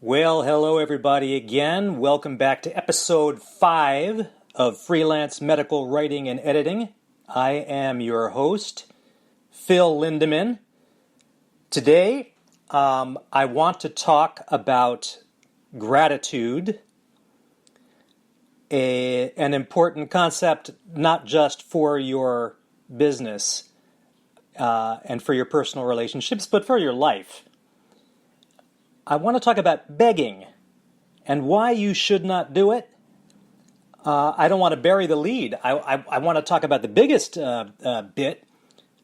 Well, hello everybody again. Welcome back to episode 5 of Freelance Medical Writing and Editing. I am your host, Phil Lindeman. Today, I want to talk about gratitude, an important concept not just for your business and for your personal relationships, but for your life. I want to talk about begging and why you should not do it. I don't want to bury the lead. I want to talk about the biggest bit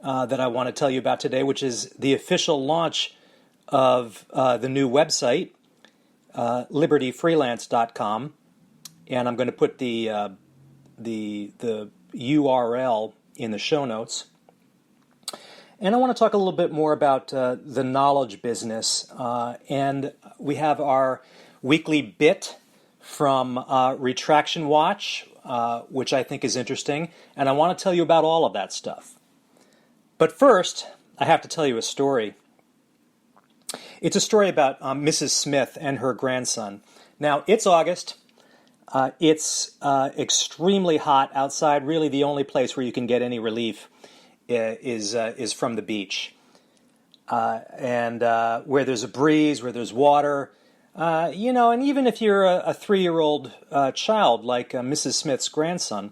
that I want to tell you about today, which is the official launch of the new website, libertyfreelance.com. And I'm going to put the URL in the show notes. And I want to talk a little bit more about the knowledge business. And we have our weekly bit from Retraction Watch, which I think is interesting. And I want to tell you about all of that stuff. But first, I have to tell you a story. It's a story about Mrs. Smith and her grandson. Now, it's August. It's extremely hot outside. Really, the only place where you can get any relief is from the beach, and where there's a breeze, where there's water, and even if you're a 3-year-old child like Mrs. Smith's grandson,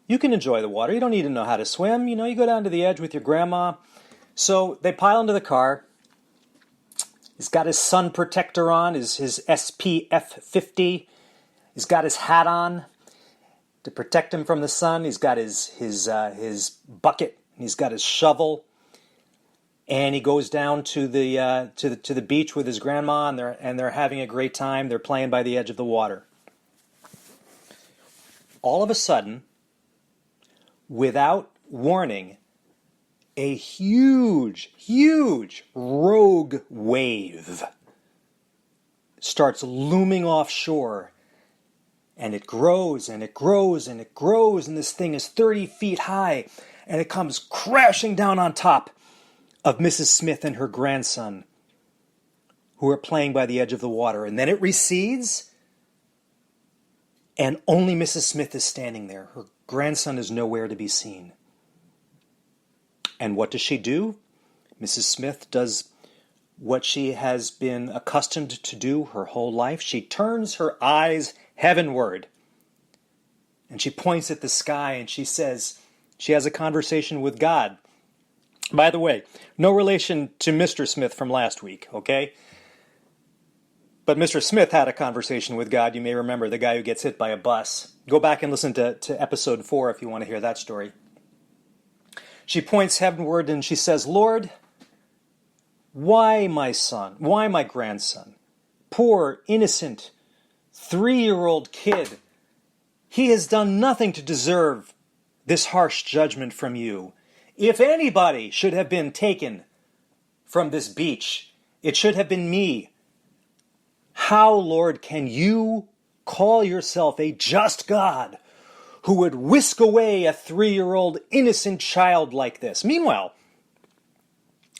you can enjoy the water. You don't need to know how to swim. You go down to the edge with your grandma. So they pile into the car. He's got his sun protector on, his SPF 50. He's got his hat on to protect him from the sun. He's got his bucket. He's got his shovel, and he goes down to the beach with his grandma, and they're having a great time. They're playing by the edge of the water. All of a sudden, without warning, a huge rogue wave starts looming offshore. And it grows, and it grows, and it grows, and this thing is 30 feet high, and it comes crashing down on top of Mrs. Smith and her grandson, who are playing by the edge of the water. And then it recedes, and only Mrs. Smith is standing there. Her grandson is nowhere to be seen. And what does she do? Mrs. Smith does what she has been accustomed to do her whole life. She turns her eyes heavenward, and she points at the sky, and she says, she has a conversation with God. By the way, no relation to Mr. Smith from last week, okay? But Mr. Smith had a conversation with God. You may remember, the guy who gets hit by a bus. Go back and listen to episode 4 if you want to hear that story. She points heavenward and she says, Lord, why my son? Why my grandson? Poor, innocent 3-year-old kid. He has done nothing to deserve this harsh judgment from you. If anybody should have been taken from this beach, it should have been me. How, Lord, can you call yourself a just God who would whisk away a 3-year-old innocent child like this? Meanwhile,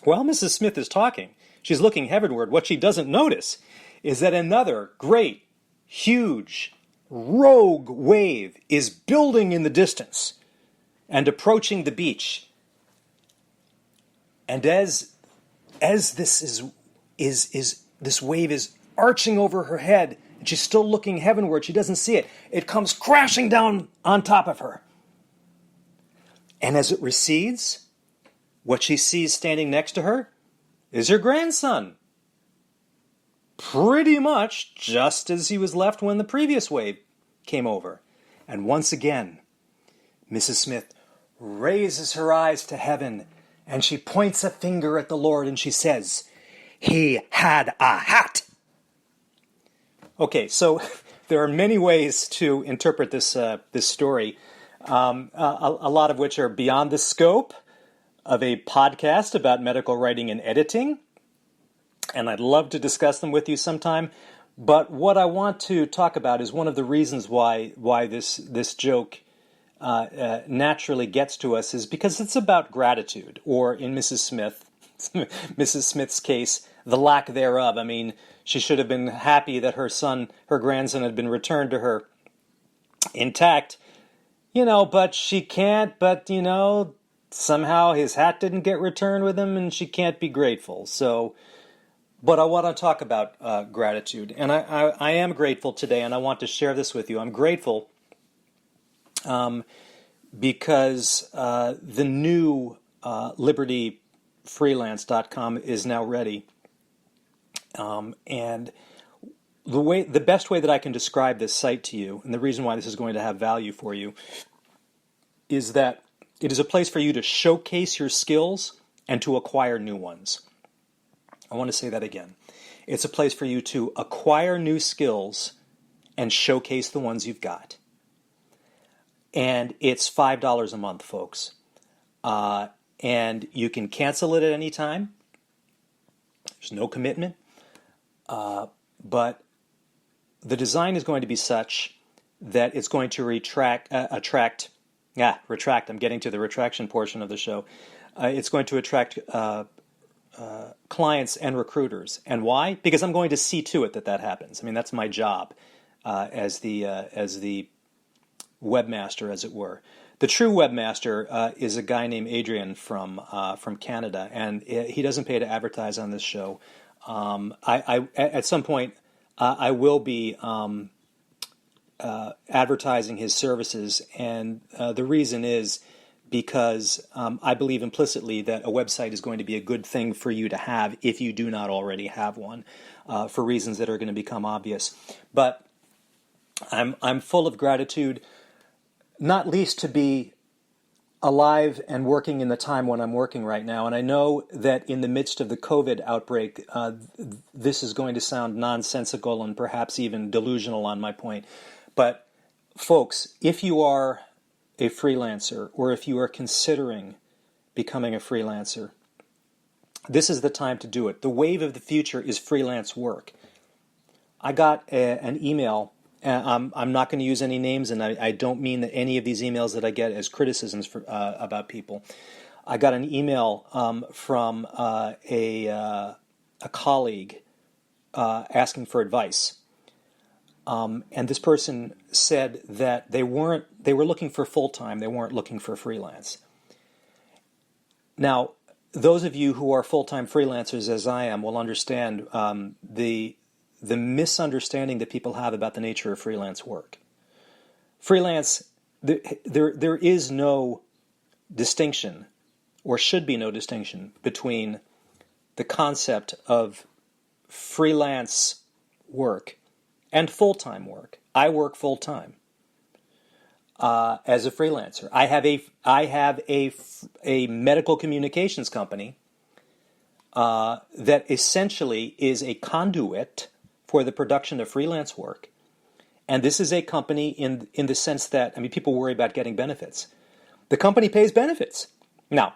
while Mrs. Smith is talking, she's looking heavenward. What she doesn't notice is that another great, huge, rogue wave is building in the distance and approaching the beach. And as this this wave is arching over her head, and she's still looking heavenward, she doesn't see it. It comes crashing down on top of her. And as it recedes, what she sees standing next to her is her grandson. Pretty much just as he was left when the previous wave came over. And once again, Mrs. Smith raises her eyes to heaven, and she points a finger at the Lord, and she says, "He had a hat." Okay, so there are many ways to interpret this story, a lot of which are beyond the scope of a podcast about medical writing and editing. And I'd love to discuss them with you sometime. But what I want to talk about is one of the reasons why this joke naturally gets to us is because it's about gratitude, or in Mrs. Smith's case, the lack thereof. I mean, she should have been happy that her grandson had been returned to her intact, but she can't, somehow his hat didn't get returned with him and she can't be grateful. So, but I want to talk about gratitude. And I am grateful today, and I want to share this with you. I'm grateful because the new libertyfreelance.com is now ready. And the best way that I can describe this site to you, and the reason why this is going to have value for you, is that it is a place for you to showcase your skills and to acquire new ones. I want to say that again. It's a place for you to acquire new skills and showcase the ones you've got. And it's $5 a month, folks. And you can cancel it at any time. There's no commitment. But the design is going to be such that it's going to retract. I'm getting to the retraction portion of the show. It's going to attract clients and recruiters. And why? Because I'm going to see to it that happens. I mean, that's my job as the webmaster, as it were. The true webmaster is a guy named Adrian from Canada, and he doesn't pay to advertise on this show. I at some point I will be advertising his services, and the reason is because I believe implicitly that a website is going to be a good thing for you to have if you do not already have one, for reasons that are going to become obvious. But I'm full of gratitude, not least to be alive and working in the time when I'm working right now. And I know that in the midst of the COVID outbreak, this is going to sound nonsensical and perhaps even delusional on my point. But folks, if you are a freelancer or if you are considering becoming a freelancer, this is the time to do it. The wave of the future is freelance work. I got an email. I'm not going to use any names, and I don't mean that any of these emails that I get as criticisms about people. I got an email from a colleague asking for advice, and this person said that they were looking for full-time. They weren't looking for freelance. Now, those of you who are full-time freelancers, as I am, will understand the misunderstanding that people have about the nature of freelance work. Freelance, there is no distinction, or should be no distinction, between the concept of freelance work and full-time work. I work full-time as a freelancer. I have a medical communications company that essentially is a conduit for the production of freelance work. And this is a company in the sense that, people worry about getting benefits. The company pays benefits. Now,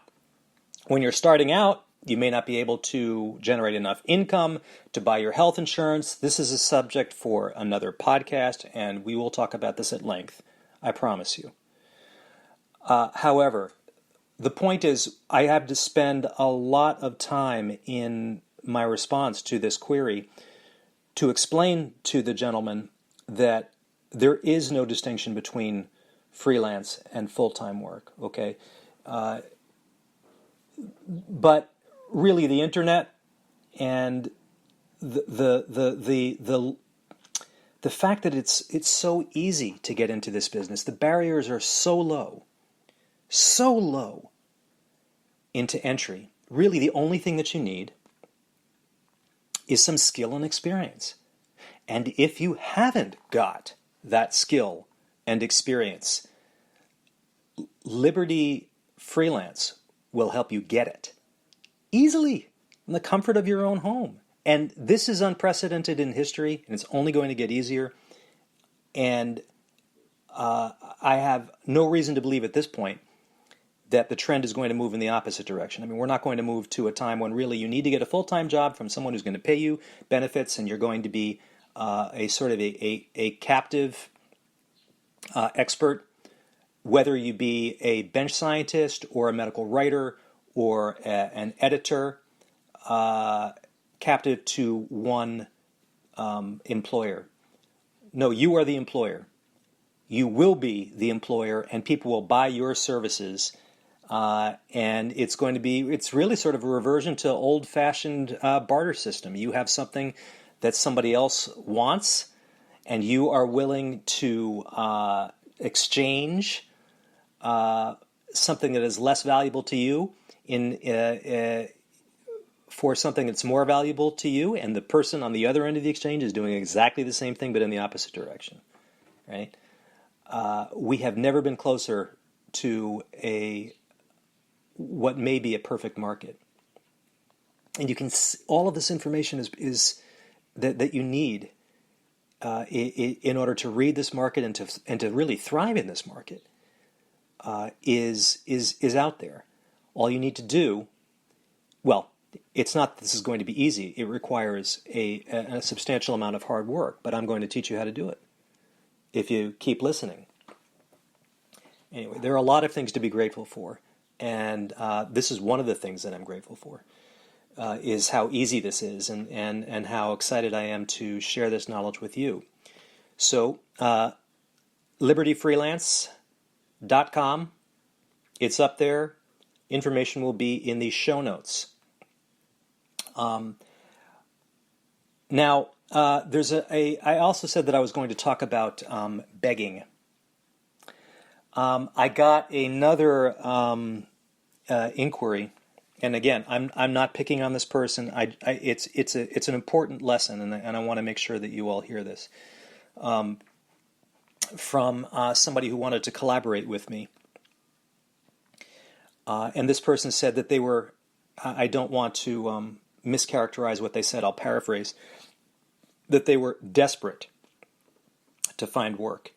when you're starting out, you may not be able to generate enough income to buy your health insurance. This is a subject for another podcast, and we will talk about this at length. I promise you. However, the point is, I have to spend a lot of time in my response to this query to explain to the gentleman that there is no distinction between freelance and full-time work, okay? But really, the internet and the fact that it's so easy to get into this business, the barriers are so low into entry. Really, the only thing that you need is some skill and experience. And if you haven't got that skill and experience, Liberty Freelance will help you get it easily in the comfort of your own home. And this is unprecedented in history, and it's only going to get easier. And I have no reason to believe at this point that the trend is going to move in the opposite direction. We're not going to move to a time when really you need to get a full-time job from someone who's going to pay you benefits, and you're going to be a sort of a captive expert, whether you be a bench scientist or a medical writer or an editor. captive to one employer. No, you are the employer. You will be the employer, and people will buy your services. And it's really sort of a reversion to old-fashioned barter system. You have something that somebody else wants, and you are willing to exchange something that is less valuable to you for something that's more valuable to you, and the person on the other end of the exchange is doing exactly the same thing but in the opposite direction, right? We have never been closer to what may be a perfect market, and you can all of this information is that you need in order to read this market and to really thrive in this market is out there. All you need to do, well, it's not that this is going to be easy. It requires a substantial amount of hard work, but I'm going to teach you how to do it if you keep listening. Anyway, there are a lot of things to be grateful for, and this is one of the things that I'm grateful for, is how easy this is and how excited I am to share this knowledge with you. So, libertyfreelance.com, it's up there. Information will be in the show notes. Now, I also said that I was going to talk about begging. I got another inquiry, and again, I'm not picking on this person. It's an important lesson, and I want to make sure that you all hear this from somebody who wanted to collaborate with me. And this person said that they were. I don't want to mischaracterize what they said. I'll paraphrase. That they were desperate to find work.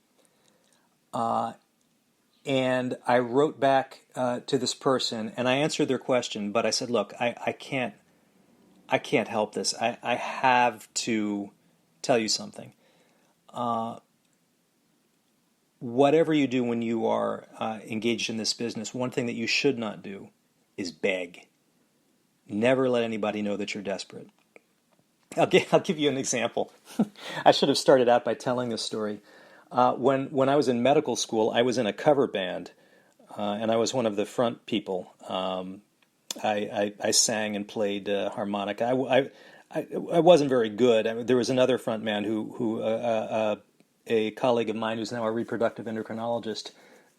And I wrote back to this person, and I answered their question, but I said, look, I can't help this. I have to tell you something. Whatever you do when you are engaged in this business, one thing that you should not do is beg. Never let anybody know that you're desperate. I'll give you an example. I should have started out by telling this story. When I was in medical school, I was in a cover band, and I was one of the front people. I sang and played harmonica. I wasn't very good. There was another front man who a colleague of mine who's now a reproductive endocrinologist,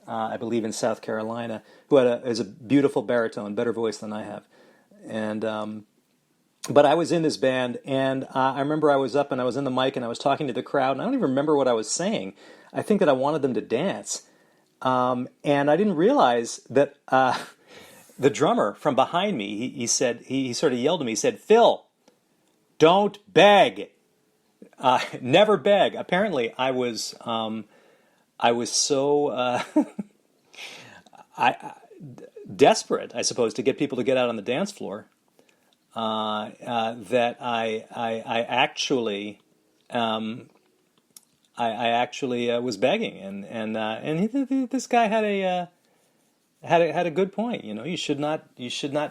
I believe in South Carolina, who has a beautiful baritone, better voice than I have, and. But I was in this band, and I remember I was up and I was in the mic and I was talking to the crowd, and I don't even remember what I was saying. I think that I wanted them to dance. And I didn't realize that the drummer from behind me, he said, he sort of yelled at me, he said, "Phil, don't beg. Never beg." Apparently I was so desperate, I suppose, to get people to get out on the dance floor. That I actually was begging, and this guy had a good point. You know, you should not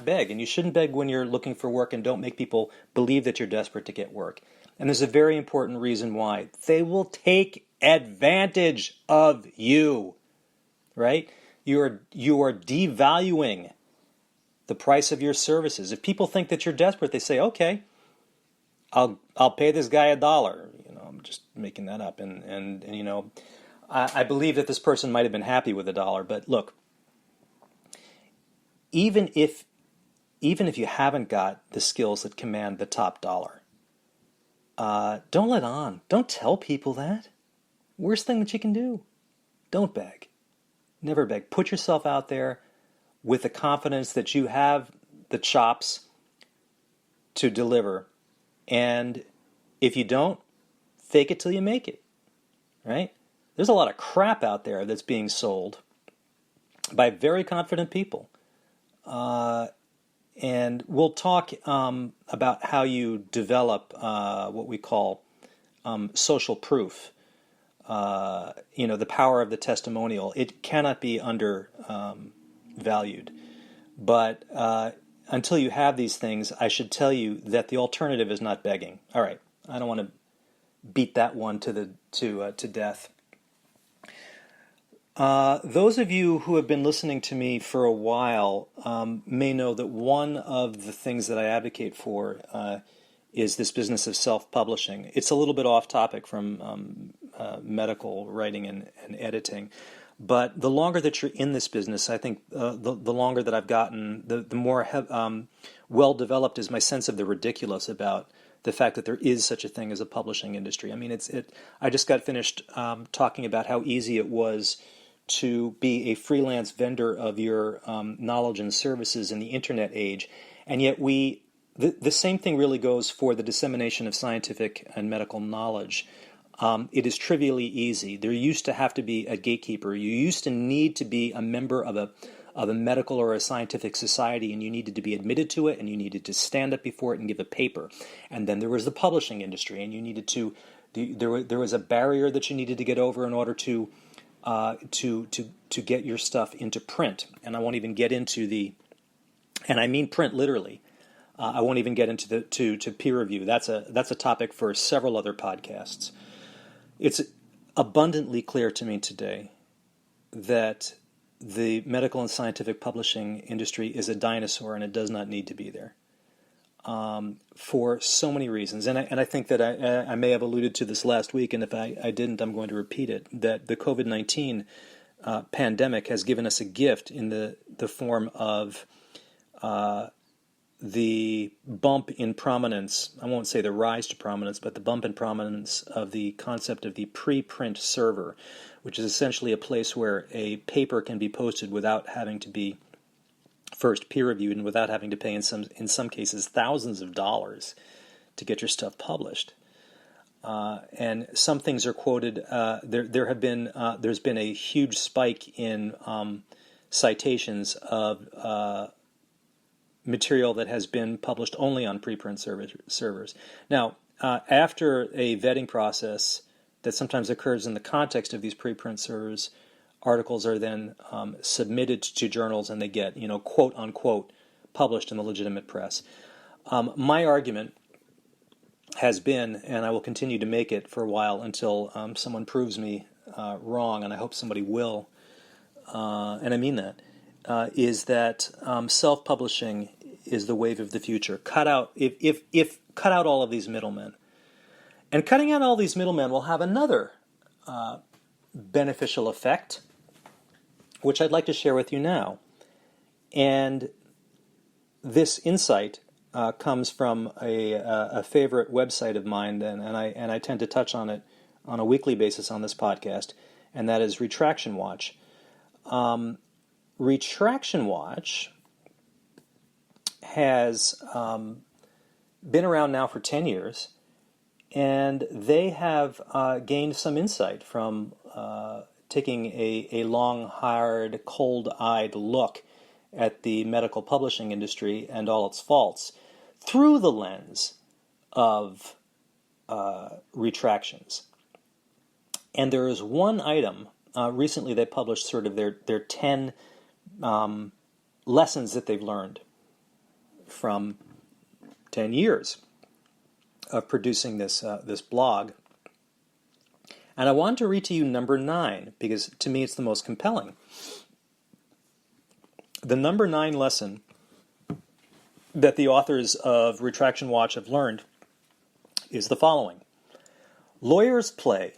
beg, and you shouldn't beg when you're looking for work, and don't make people believe that you're desperate to get work. And there's a very important reason why. They will take advantage of you, right? You are devaluing the price of your services. If people think that you're desperate, they say, "Okay, I'll pay this guy $1." You know, I'm just making that up, and you know, I believe that this person might have been happy with $1, but look, even if you haven't got the skills that command the top dollar, don't let on. Don't tell people that. Worst thing that you can do. Don't beg. Never beg. Put yourself out there with the confidence that you have the chops to deliver. And if you don't, fake it till you make it, right? There's a lot of crap out there that's being sold by very confident people. And we'll talk about how you develop what we call social proof. You know, the power of the testimonial. It cannot be undervalued. But until you have these things, I should tell you that the alternative is not begging. All right, I don't want to beat that one to death. Those of you who have been listening to me for a while may know that one of the things that I advocate for is this business of self-publishing. It's a little bit off topic from medical writing and editing, but the longer that you're in this business, I think the longer that I've gotten, the more well-developed is my sense of the ridiculous about the fact that there is such a thing as a publishing industry. I mean, I just got finished talking about how easy it was to be a freelance vendor of your knowledge and services in the internet age, and yet the same thing really goes for the dissemination of scientific and medical knowledge. It is trivially easy. There used to have to be a gatekeeper. You used to need to be a member of a medical or a scientific society, and you needed to be admitted to it, and you needed to stand up before it and give a paper. And then there was the publishing industry, and you needed to. There was a barrier that you needed to get over in order to get your stuff into print. And I won't even get into and I mean print literally. I won't even get into to peer review. That's a topic for several other podcasts. It's abundantly clear to me today that the medical and scientific publishing industry is a dinosaur, and it does not need to be there for so many reasons. And I think that I may have alluded to this last week, and if I didn't, I'm going to repeat it, that the COVID-19 pandemic has given us a gift in the form of the bump in prominence. I won't say the rise to prominence, but the bump in prominence of the concept of the preprint server, which is essentially a place where a paper can be posted without having to be first peer-reviewed and without having to pay, in some cases, thousands of dollars to get your stuff published. And some things are quoted. There's been a huge spike in citations of material that has been published only on preprint servers. Now, after a vetting process that sometimes occurs in the context of these preprint servers, articles are then submitted to journals, and they get, quote unquote, published in the legitimate press. My argument has been, and I will continue to make it for a while until someone proves me wrong, and I hope somebody will, and I mean that, is that self-publishing is the wave of the future. Cut out all of these middlemen, and cutting out all these middlemen will have another beneficial effect, which I'd like to share with you now. And this insight comes from a favorite website of mine, and I tend to touch on it on a weekly basis on this podcast, and that is Retraction Watch. Retraction Watch has been around now for 10 years, and they have gained some insight from taking a long, hard, cold-eyed look at the medical publishing industry and all its faults through the lens of retractions. And there is one item, recently they published sort of their 10 lessons that they've learned from 10 years of producing this blog. And I want to read to you number 9, because to me it's the most compelling. The number 9 lesson that the authors of Retraction Watch have learned is the following. Lawyers play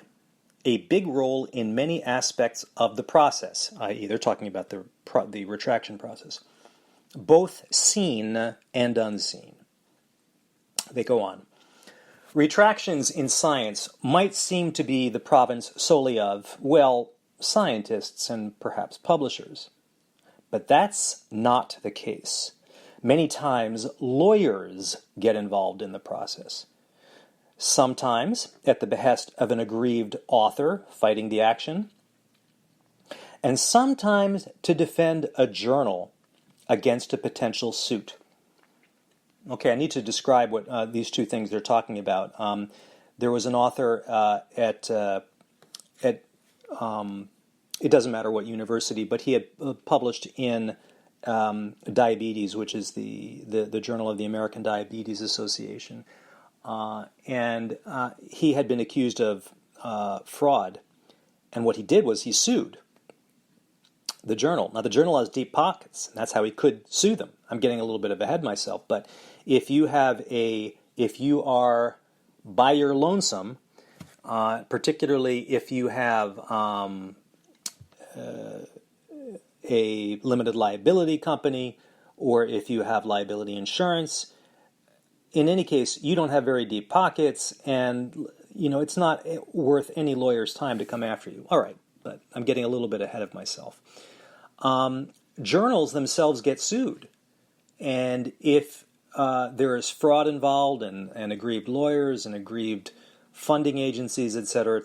a big role in many aspects of the process, i.e. they're talking about the retraction process, both seen and unseen. They go on. Retractions in science might seem to be the province solely of, well, scientists and perhaps publishers. But that's not the case. Many times, lawyers get involved in the process. Sometimes at the behest of an aggrieved author fighting the action, and sometimes to defend a journal against a potential suit. Okay, I need to describe what these two things they're talking about. There was an author at it doesn't matter what university, but he had published in Diabetes, which is the Journal of the American Diabetes Association. And he had been accused of fraud. And what he did was he sued the journal. Now, the journal has deep pockets, and that's how he could sue them. I'm getting a little bit of ahead myself, but if you are by your lonesome, particularly if you have a limited liability company, or if you have liability insurance, in any case, you don't have very deep pockets, and it's not worth any lawyer's time to come after you. All right, but I'm getting a little bit ahead of myself. Journals themselves get sued, and if there is fraud involved and aggrieved lawyers and aggrieved funding agencies, et cetera,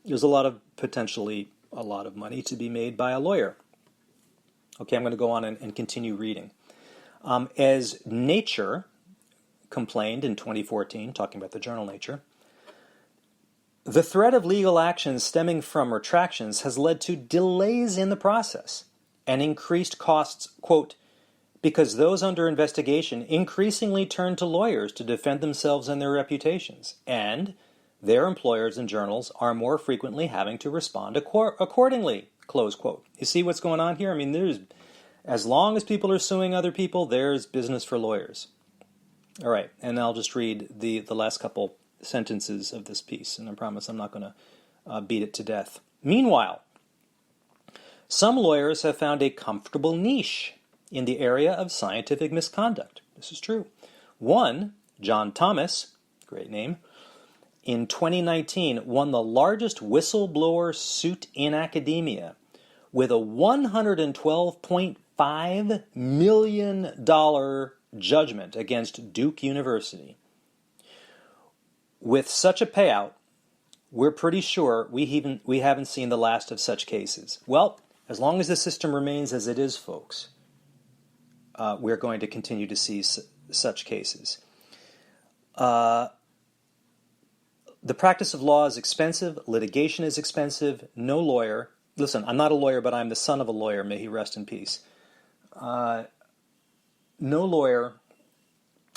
there's potentially a lot of money to be made by a lawyer. Okay, I'm going to go on and continue reading. As Nature complained in 2014, talking about the journal Nature, the threat of legal action stemming from retractions has led to delays in the process and increased costs, quote, because those under investigation increasingly turn to lawyers to defend themselves and their reputations, and their employers and journals are more frequently having to respond accordingly, close quote. You see what's going on here? I mean, as long as people are suing other people, there's business for lawyers. All right, and I'll just read the last couple sentences of this piece, and I promise I'm not going to beat it to death. Meanwhile, some lawyers have found a comfortable niche in the area of scientific misconduct. This is true. One, John Thomas, great name, in 2019 won the largest whistleblower suit in academia with a $112.5 million judgment against Duke University. With such a payout, we're pretty sure we haven't seen the last of such cases. Well, as long as the system remains as it is, folks, we're going to continue to see such cases. The practice of law is expensive. Litigation is expensive. No lawyer. Listen, I'm not a lawyer, but I'm the son of a lawyer. May he rest in peace. No lawyer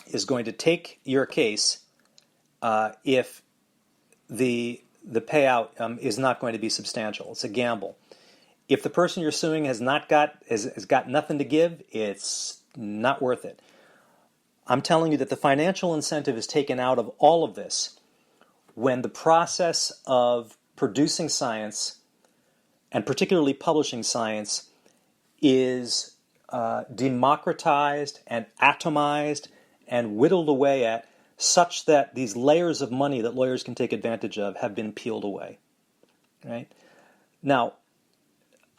is going to take your case if the payout is not going to be substantial. It's a gamble. If the person you're suing has got nothing to give, it's not worth it. I'm telling you that the financial incentive is taken out of all of this when the process of producing science, and particularly publishing science, is democratized and atomized and whittled away at, such that these layers of money that lawyers can take advantage of have been peeled away. Right? Now,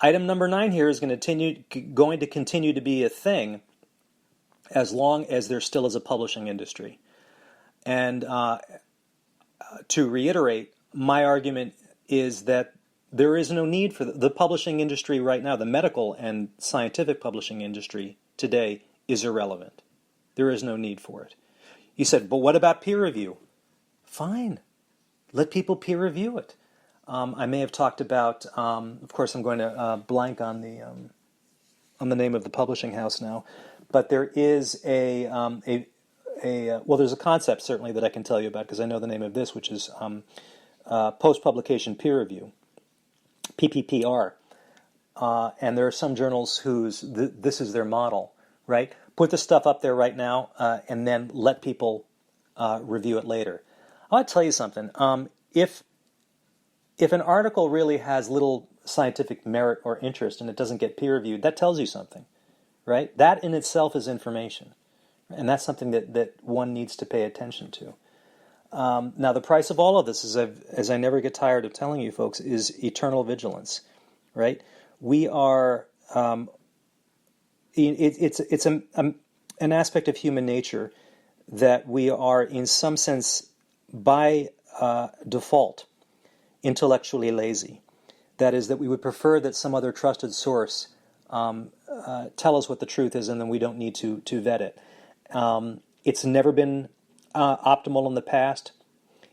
item number 9 here is going to continue to be a thing as long as there still is a publishing industry. And to reiterate, my argument is that there is no need for the publishing industry right now. The medical and scientific publishing industry today is irrelevant. There is no need for it. You said, but what about peer review? Fine. Let people peer review it. I may have talked about, of course I'm going to blank on the name of the publishing house now, but there is well, there's a concept certainly that I can tell you about because I know the name of this, which is post-publication peer review, PPPR. And there are some journals whose this is their model, right? Put the stuff up there right now and then let people review it later. I'll tell you something. If an article really has little scientific merit or interest and it doesn't get peer reviewed, that tells you something, right? That in itself is information. And that's something that one needs to pay attention to. Now, the price of all of this, as I never get tired of telling you folks, is eternal vigilance, right? We are, it's an aspect of human nature that we are, in some sense, by default, intellectually lazy. That is, that we would prefer that some other trusted source tell us what the truth is, and then we don't need to vet it. It's never been optimal in the past.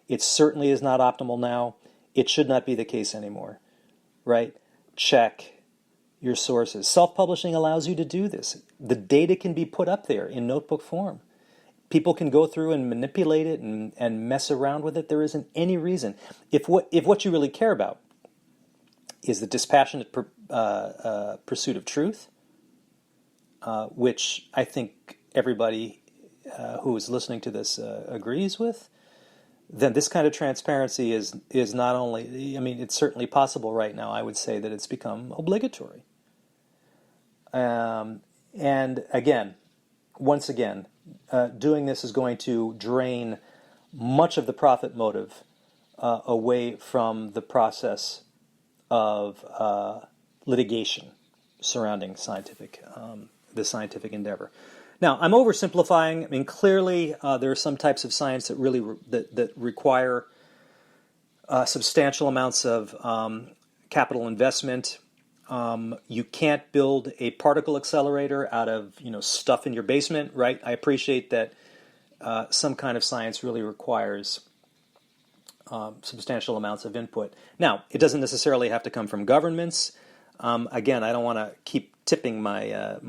It certainly is not optimal now. It should not be the case anymore, right? Check. your sources. Self-publishing allows you to do this. The data can be put up there in notebook form. People can go through and manipulate it and mess around with it. There isn't any reason. If what you really care about is the dispassionate pursuit of truth, which I think everybody who is listening to this agrees with, then this kind of transparency is not only, I mean, it's certainly possible right now. I would say that it's become obligatory. And again, once again, doing this is going to drain much of the profit motive away from the process of litigation surrounding the scientific endeavor. Now, I'm oversimplifying. I mean, clearly there are some types of science that really that require substantial amounts of capital investment. You can't build a particle accelerator out of stuff in your basement, right? I appreciate that some kind of science really requires substantial amounts of input. Now, it doesn't necessarily have to come from governments. Again, I don't want to keep tipping my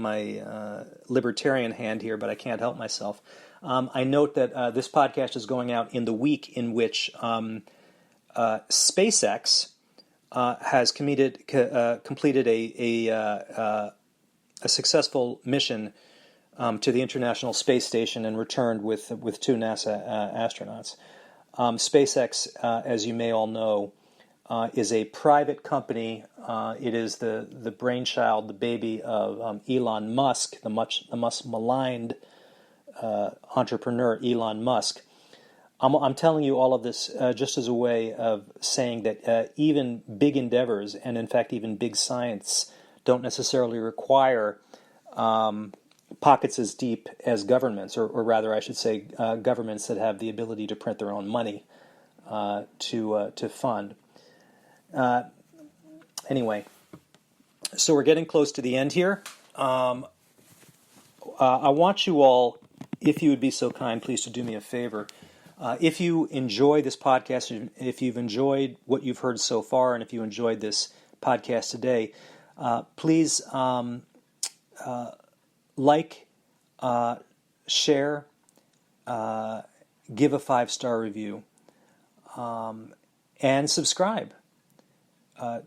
libertarian hand here, but I can't help myself. I note that this podcast is going out in the week in which SpaceX has completed a successful mission to the International Space Station and returned with two NASA astronauts. SpaceX, as you may all know, is a private company. It is the brainchild, the baby of Elon Musk, the much maligned entrepreneur Elon Musk. I'm telling you all of this just as a way of saying that even big endeavors, and in fact even big science, don't necessarily require pockets as deep as governments, or rather I should say governments that have the ability to print their own money to fund. Anyway, so we're getting close to the end here. I want you all, if you would be so kind, please to do me a favor. If you enjoy this podcast, if you've enjoyed what you've heard so far, and if you enjoyed this podcast today, please like, share, give a 5-star review, and subscribe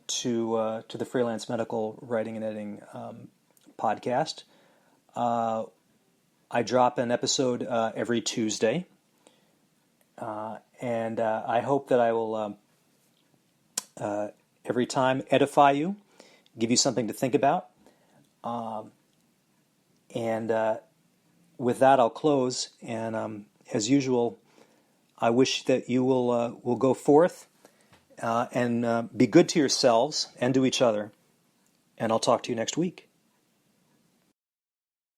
to the Freelance Medical Writing and Editing podcast. I drop an episode every Tuesday, and I hope that I will every time edify you, give you something to think about. And with that, I'll close. And as usual, I wish that you will go forth and be good to yourselves and to each other. And I'll talk to you next week.